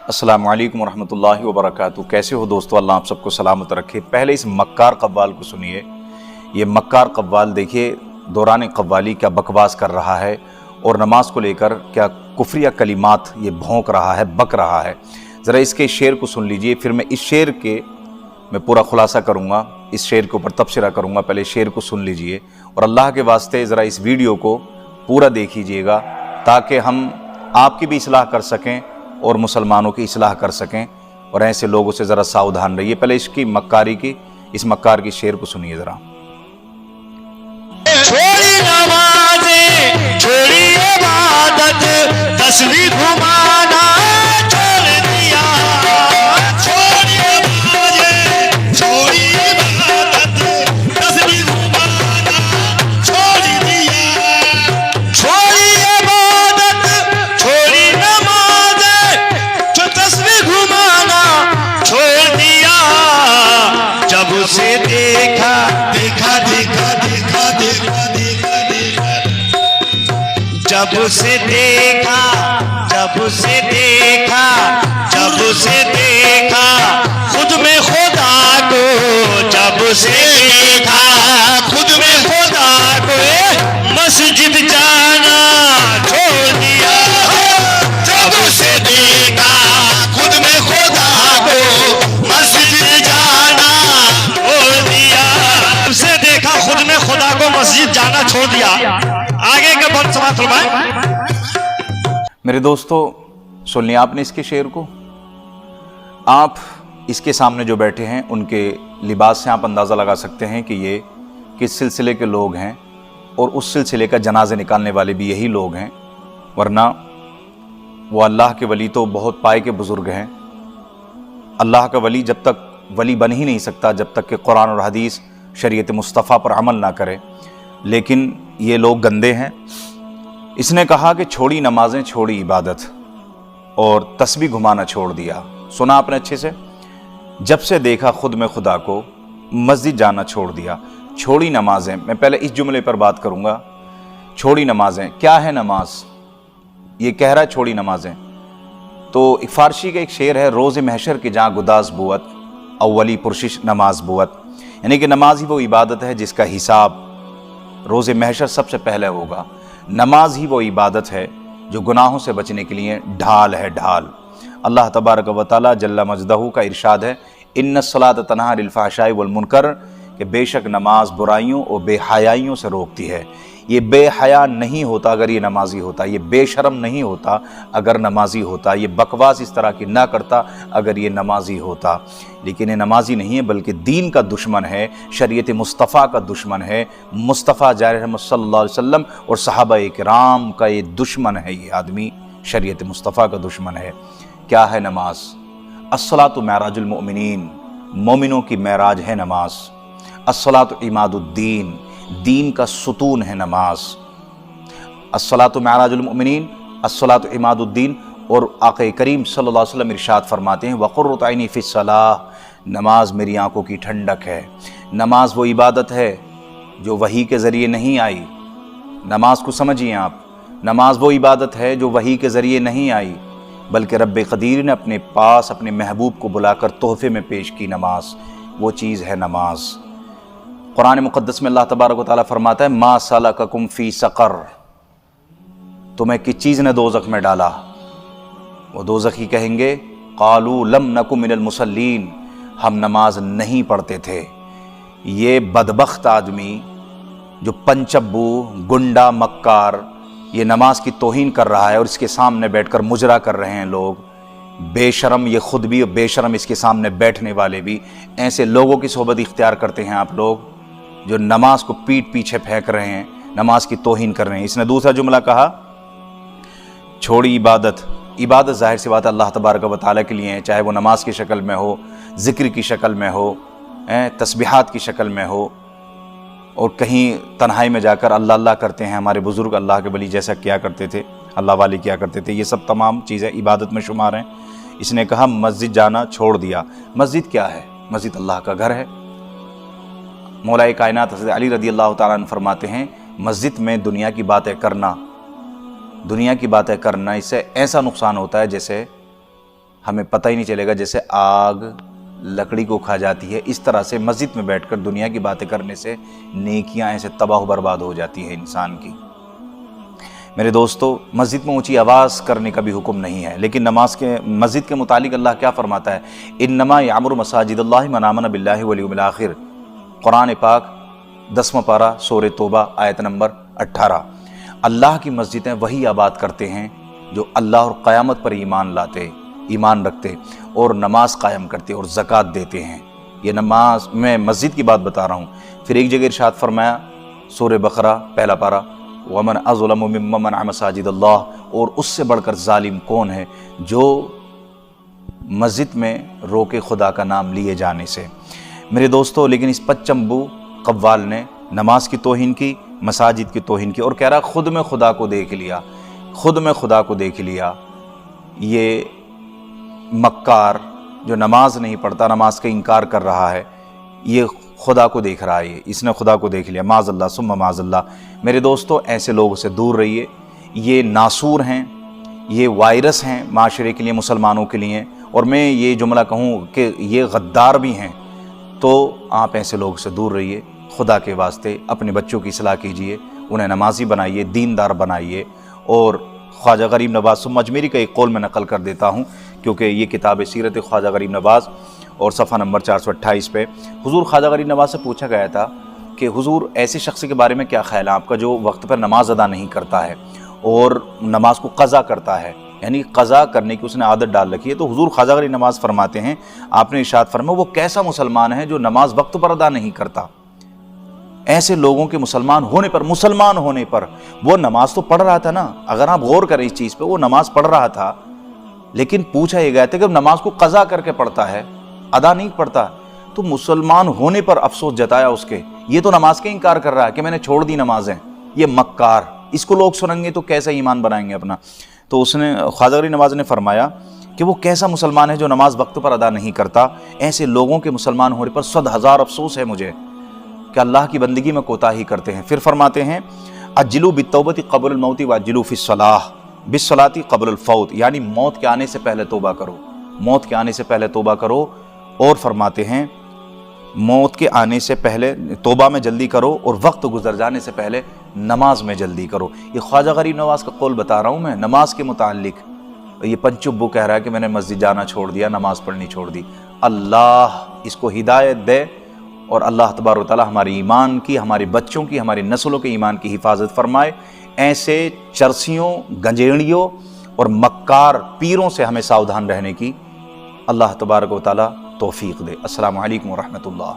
अस्सलामु अलैकुम वरहमतुल्लाहि वबरकातुहू। कैसे हो दोस्तों? अल्लाह आप सबको सलामत रखे। पहले इस मक्कार कव्वाल को सुनिए। ये मक्कार कव्वाल देखिए दौरान कव्वाली क्या बकवास कर रहा है और नमाज को लेकर क्या कुफ्रिया कलिमात ये भौंक रहा है, बक रहा है। ज़रा इसके शेर को सुन लीजिए, फिर मैं इस शेर के पूरा खुलासा करूँगा, इस शेर के ऊपर तबसरा करूँगा। पहले शेर को सुन लीजिए और अल्लाह के वास्ते ज़रा इस वीडियो को पूरा देखिएगा ताकि हम आपकी भी इस्लाह कर सकें और मुसलमानों की इस्लाह कर सकें, और ऐसे लोगों से ज़रा सावधान रहिए। पहले इसकी मक्कारी की, इस मक्कार की शेर को सुनिए ज़रा। छोड़ी नमाज़ें, छोड़ी इबादत, तस्वीर घुमाना छोड़ दिया। छोड़ी नमाज़ें, छोड़ी इबादत, तस्वीर घुमाना छोड़ दिया। छोड़ी इबादत, छोड़ी नमाज़ें, जो तस्वीर घुमाना छोड़ दिया। जब से देखा देखा देखा देखा देखा देखा देखा, जब से देखा जब से देखा जब से देखा खुद में खुदा को, जब से देखा खुद में खुदा को, मस्जिद जाना छोड़ दिया। जब से देखा खुद में खुदा को, मस्जिद जाना छोड़ दिया। जब से देखा खुद में खुदा को, मस्जिद जाना छोड़ दिया। आगे का बहुत समाप्त फरमाएं। मेरे दोस्तों सुन लिया आपने इसके शेर को। आप इसके सामने जो बैठे हैं उनके लिबास से आप अंदाज़ा लगा सकते हैं कि ये किस सिलसिले के लोग हैं, और उस सिलसिले का जनाजे निकालने वाले भी यही लोग हैं, वरना वो अल्लाह के वली तो बहुत पाए के बुज़ुर्ग हैं। अल्लाह का वली जब तक वली बन ही नहीं सकता जब तक कि कुरान और हदीस शरीयत मुस्तफ़ा पर अमल ना करे, लेकिन ये लोग गंदे हैं। इसने कहा कि छोड़ी नमाजें, छोड़ी इबादत और तस्बीह घुमाना छोड़ दिया। सुना आपने अच्छे से? जब से देखा खुद में खुदा को, मस्जिद जाना छोड़ दिया। छोड़ी नमाजें, मैं पहले इस जुमले पर बात करूंगा। छोड़ी नमाजें, क्या है नमाज? ये कह रहा है छोड़ी नमाजें। तो एक फारसी का एक शेर है, रोज़े महशर के जहाँ गुदास बुअत, अव्वली पुरशिश नमाज बुअत, यानी कि नमाज ही वो इबादत है जिसका हिसाब रोज़े महशर सबसे पहले होगा। नमाज ही वो इबादत है जो गुनाहों से बचने के लिए ढाल है, ढाल। अल्लाह तबारक व तआला जल्ला मजदहू का इरशाद है, इन्नस्सलात तन्हा अनिल फ़हशाई वल मुनकर, कि बेशक नमाज बुराइयों और बेहयाइयों से रोकती है। ये बेहया नहीं होता अगर ये नमाजी होता, ये बेशरम नहीं होता अगर नमाजी होता, ये बकवास इस तरह की ना करता अगर ये नमाजी होता। लेकिन ये नमाजी नहीं है बल्कि दीन का दुश्मन है, शरीयत मुस्तफ़ा का दुश्मन है। मुस्तफ़ा जार रहमत सल्लल्लाहु अलैहि वसल्लम और सहाबाए किराम का ये दुश्मन है। ये आदमी शरीयत मुस्तफ़ा का दुश्मन है। क्या है नमाज? अस्सलातु मेराजुल मोमिनीन, मोमिनों की मेराज है नमाज। अस्सलातु इमादुद्दीन, दीन का सुतून है नमाज। अस्सलातु मेराजुल मोमिनीन, अस्सलातु इमादुद्दीन। और आक़ा करीम सल्लल्लाहु अलैहि वसल्लम इरशाद फरमाते हैं, वक़ुर्रतु ऐनी फ़िस्सलाह, नमाज मेरी आंखों की ठंडक है। नमाज वो इबादत है जो वही के ज़रिए नहीं आई। नमाज को समझिए आप, नमाज वो इबादत है जो वही के ज़रिए नहीं आई, बल्कि रब्बे क़दीर ने अपने पास अपने महबूब को बुलाकर तोहफ़े में पेश की नमाज। वो चीज़ है नमाज। कुरान मुक़द्दस में अल्लाह तबारक व तआला फरमाता है, मा सलककुम फ़ी सक़र, तुम्हें किस चीज़ ने दोज़ख में डाला? वो दोज़खी कहेंगे, क़ालू लम नकु मिनल मुसल्लीन, हम नमाज नहीं पढ़ते थे। ये बदबख्त आदमी जो पंचब्बू, गुंडा, मक्कार, ये नमाज की तौहीन कर रहा है और इसके सामने बैठकर मुजरा कर रहे हैं लोग। बेशरम ये खुद भी और बेशरम इसके सामने बैठने वाले भी। ऐसे लोगों की सोबत इख्तियार करते हैं आप लोग जो नमाज को पीठ पीछे फेंक रहे हैं, नमाज की तौहीन कर रहे हैं। इसने दूसरा जुमला कहा, छोड़ी इबादत। इबादत ज़ाहिर सी बात अल्लाह तबारक व तआला के लिए है, चाहे वो नमाज की शक्ल में हो, ज़िक्र की शक्ल में हो, तस्बीहात की शक्ल में हो, और कहीं तन्हाई में जाकर अल्लाह अल्लाह करते हैं। हमारे बुज़ुर्ग अल्लाह के वली जैसा किया करते थे, अल्लाह वाले किया करते थे। ये सब तमाम चीज़ें इबादत में शुमार हैं। इसने कहा मस्जिद जाना छोड़ दिया। मस्जिद क्या है? मस्जिद अल्लाह का घर है। मौलाए कायनात हज़रत अली रज़ी अल्लाह तआला अन्हु फरमाते हैं, मस्जिद में दुनिया की बातें करना, इससे ऐसा नुकसान होता है जैसे ہمیں پتہ ہی نہیں چلے گا، جیسے آگ لکڑی کو کھا جاتی ہے، اس طرح سے مسجد میں بیٹھ کر دنیا کی باتیں کرنے سے نیکیاں ایسے تباہ و برباد ہو جاتی ہیں انسان کی۔ میرے دوستو، مسجد میں اونچی آواز کرنے کا بھی حکم نہیں ہے، لیکن مسجد کے متعلق اللہ کیا فرماتا ہے؟ انما یعمر مساجد اللہ من آمن باللہ والیوم الآخر، قرآن پاک 10واں پارہ سورہ توبہ آیت نمبر 18۔ اللہ کی مسجدیں وہی آباد کرتے ہیں جو اللہ اور قیامت پر ایمان رکھتے اور نماز قائم کرتے اور زکوٰۃ دیتے ہیں۔ یہ نماز، میں مسجد کی بات بتا رہا ہوں۔ پھر ایک جگہ ارشاد فرمایا سورہ بقرہ پہلا پارہ، وَمَنْ أَظْلَمُ مِمَّنْ مَنَعَ مَسَاجِدَ اللَّهِ، اور اس سے بڑھ کر ظالم کون ہے جو مسجد میں روکے خدا کا نام لیے جانے سے۔ میرے دوستو، لیکن اس پچمبو قوال نے نماز کی توہین کی، مساجد کی توہین کی، اور کہہ رہا خود میں خدا کو دیکھ لیا۔ یہ مکار جو نماز نہیں پڑھتا، نماز کا انکار کر رہا ہے، یہ خدا کو دیکھ رہا ہے، اس نے خدا کو دیکھ لیا، معاذ اللہ ثم معاذ اللہ۔ میرے دوستو، ایسے لوگوں سے دور رہیے، یہ ناسور ہیں، یہ وائرس ہیں معاشرے کے لیے، مسلمانوں کے لیے، اور میں یہ جملہ کہوں کہ یہ غدار بھی ہیں، تو آپ ایسے لوگوں سے دور رہیے۔ خدا کے واسطے اپنے بچوں کی اصلاح کیجئے، انہیں نمازی بنائیے، دیندار بنائیے۔ اور خواجہ غریب نواز ثم اجمیری کا ایک قول میں نقل کر دیتا ہوں، کیونکہ یہ کتاب سیرت خواجہ غریب نواز اور صفحہ نمبر 428 پہ حضور خواجہ غریب نواز سے پوچھا گیا تھا کہ حضور ایسے شخص کے بارے میں کیا خیال ہے آپ کا جو وقت پر نماز ادا نہیں کرتا ہے اور نماز کو قضا کرتا ہے، یعنی قضا کرنے کی اس نے عادت ڈال رکھی ہے۔ تو حضور خواجہ غریب نواز فرماتے ہیں، آپ نے ارشاد فرمایا وہ کیسا مسلمان ہے جو نماز وقت پر ادا نہیں کرتا۔ ایسے لوگوں کے مسلمان ہونے پر وہ نماز تو پڑھ رہا تھا نا، اگر آپ غور کریں اس چیز پہ، وہ نماز پڑھ رہا تھا، لیکن پوچھا یہ گیا تھا کہ نماز کو قضا کر کے پڑھتا ہے، ادا نہیں پڑھتا، تو مسلمان ہونے پر افسوس جتایا اس کے۔ یہ تو نماز کے انکار کر رہا ہے کہ میں نے چھوڑ دی نمازیں، یہ مکار، اس کو لوگ سنیں گے تو کیسا ایمان بنائیں گے اپنا۔ تو اس نے خواجہ غریب نواز نے فرمایا کہ وہ کیسا مسلمان ہے جو نماز وقت پر ادا نہیں کرتا۔ ایسے لوگوں کے مسلمان ہونے پر 100,000 افسوس ہے مجھے کہ اللہ کی بندگی میں کوتاہی کرتے ہیں۔ پھر فرماتے ہیں اجلو بالتوبۃ قبل الموت واجلو فی الصلاۃ بالصلاۃ قبل الفوت، یعنی موت کے آنے سے پہلے توبہ کرو، موت کے آنے سے پہلے توبہ کرو۔ اور فرماتے ہیں موت کے آنے سے پہلے توبہ میں جلدی کرو اور وقت گزر جانے سے پہلے نماز میں جلدی کرو۔ یہ خواجہ غریب نواز کا قول بتا رہا ہوں میں نماز کے متعلق۔ یہ پنچبو کہہ رہا ہے کہ میں نے مسجد جانا چھوڑ دیا، نماز پڑھنی چھوڑ دی۔ اللہ اس کو ہدایت دے، اور اللہ تبارک و تعالی ہمارے ایمان کی، ہمارے بچوں کی، ہماری نسلوں کے ایمان کی حفاظت فرمائے۔ ایسے چرسیوں، گنجیڑیوں اور مکار پیروں سے ہمیں ساودھان رہنے کی اللہ تبارک و تعالی توفیق دے۔ السلام علیکم ورحمۃ اللہ۔